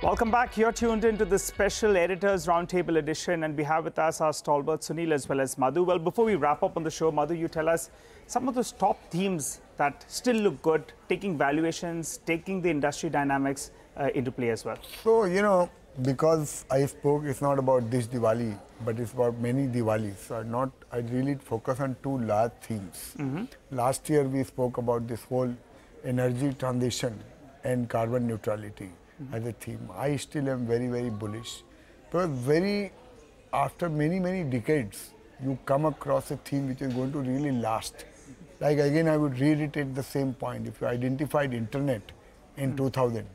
Welcome back. You're tuned into this special Editors Roundtable edition, and we have with us our stalwart Sunil as well as Madhu. Well, before we wrap up on the show, Madhu, you tell us some of those top themes that still look good, taking valuations, taking the industry dynamics into play as well. So, because I spoke, it's not about this Diwali, but it's about many Diwalis. So I really focus on two large themes. Last year, we spoke about this whole energy transition and carbon neutrality as a theme. I still am very, very bullish. Because after many, many decades, you come across a theme which is going to really last. Like again, I would reiterate the same point. If you identified internet in 2000,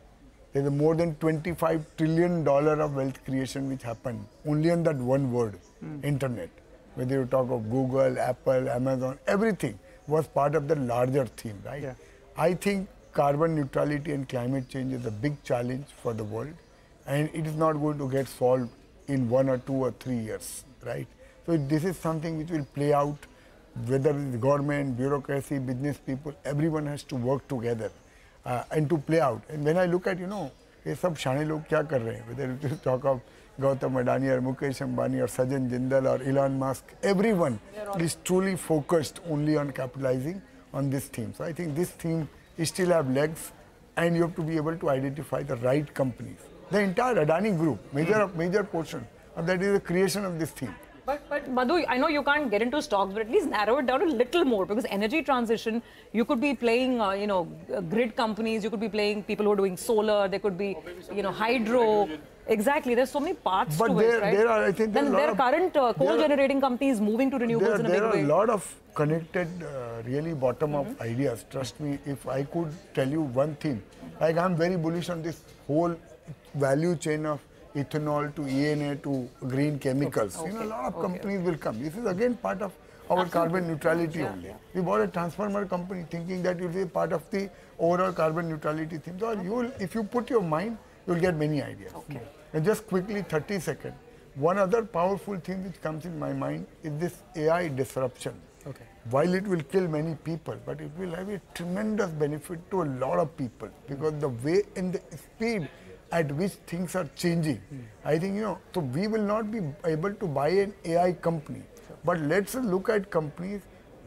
there's more than $25 trillion of wealth creation which happened only on that one word, internet. Whether you talk of Google, Apple, Amazon, everything was part of the larger theme, right? Yeah. I think carbon neutrality and climate change is a big challenge for the world, and it is not going to get solved in 1 or 2 or 3 years, right? So this is something which will play out, whether it's government, bureaucracy, business people, everyone has to work together and to play out. And when I look at, ये सब शाने लोग क्या कर रहे हैं, whether it is talk of Gautam Adani or Mukesh Ambani or Sajjan Jindal or Elon Musk, everyone is truly focused only on capitalizing on this theme. So I think this theme still have legs, and you have to be able to identify the right companies. The entire Adani group, major portion of that is the creation of this theme. But Madhu, I know you can't get into stocks, but at least narrow it down a little more, because energy transition, you could be playing, grid companies, you could be playing people who are doing solar, there could be, hydro. Exactly, there's so many paths to it, right? There are, I think, then there are current coal-generating companies moving to renewables in a big way. There are a lot of connected, really bottom-up ideas. Trust me, if I could tell you one thing, like I'm very bullish on this whole value chain of ethanol to ENA to green chemicals. A lot of companies will come. This is again part of our carbon neutrality only. We bought a transformer company thinking that it will be part of the overall carbon neutrality theme. So if you put your mind, you'll get many ideas. And just quickly, 30 seconds. One other powerful thing which comes in my mind is this AI disruption. While it will kill many people, but it will have a tremendous benefit to a lot of people, because the way and the speed at which things are changing. I think, so we will not be able to buy an AI company, but let's look at companies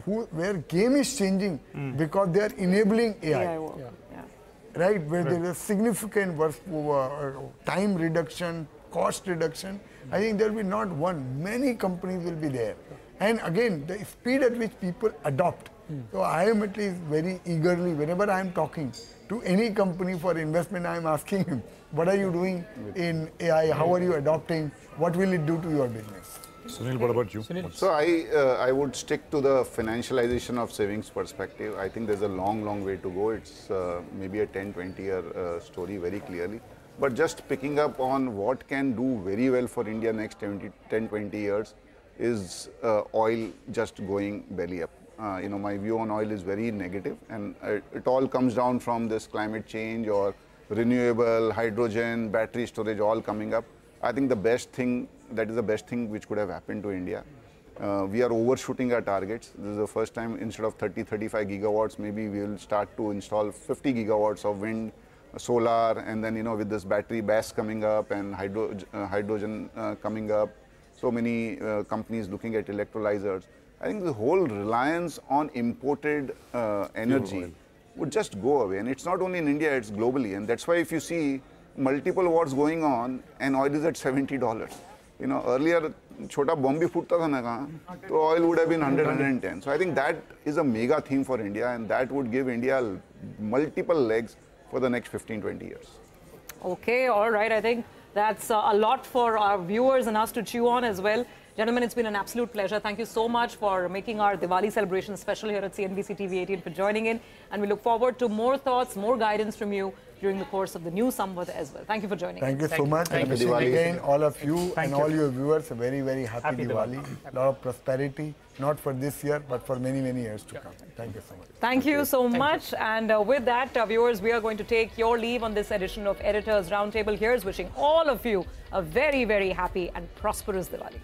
where game is changing because they are enabling AI. Right, where there is a significant time reduction, cost reduction. I think there will be not one, many companies will be there. And again, the speed at which people adopt. So I am at least very eagerly, whenever I am talking to any company for investment, I am asking him, what are you doing in AI? How are you adopting? What will it do to your business? Sunil, what about you? So I would stick to the financialization of savings perspective. I think there's a long way to go. It's maybe a 10-20 year story very clearly. But just picking up on what can do very well for India next 10-20 years is oil just going belly up. My view on oil is very negative, and it all comes down from this climate change or renewable, hydrogen, battery storage all coming up. I think that is the best thing which could have happened to India. We are overshooting our targets. This is the first time, instead of 30-35 gigawatts, maybe we will start to install 50 gigawatts of wind, solar, and then with this battery BAS coming up and hydrogen coming up, so many companies looking at electrolyzers. I think the whole reliance on imported energy would just go away. And it's not only in India, it's globally. And that's why if you see multiple wars going on and oil is at $70. Earlier, chota bomb bhi phutta tha na kahan, so oil would have been 100, 110. So I think that is a mega theme for India, and that would give India multiple legs for the next 15-20 years. Okay, all right. I think that's a lot for our viewers and us to chew on as well. Gentlemen, it's been an absolute pleasure. Thank you so much for making our Diwali celebration special here at CNBC TV 18, for joining in. And we look forward to more thoughts, more guidance from you during the course of the new Samvat as well. Thank you for joining. Thank you so much. Thank you, Diwali. Again, all of you and all your viewers, a very, very happy Diwali. A lot of prosperity, not for this year, but for many, many years to come. Thank you so much. Thank you so much. And with that, viewers, we are going to take your leave on this edition of Editors Roundtable. Here's wishing all of you a very, very happy and prosperous Diwali.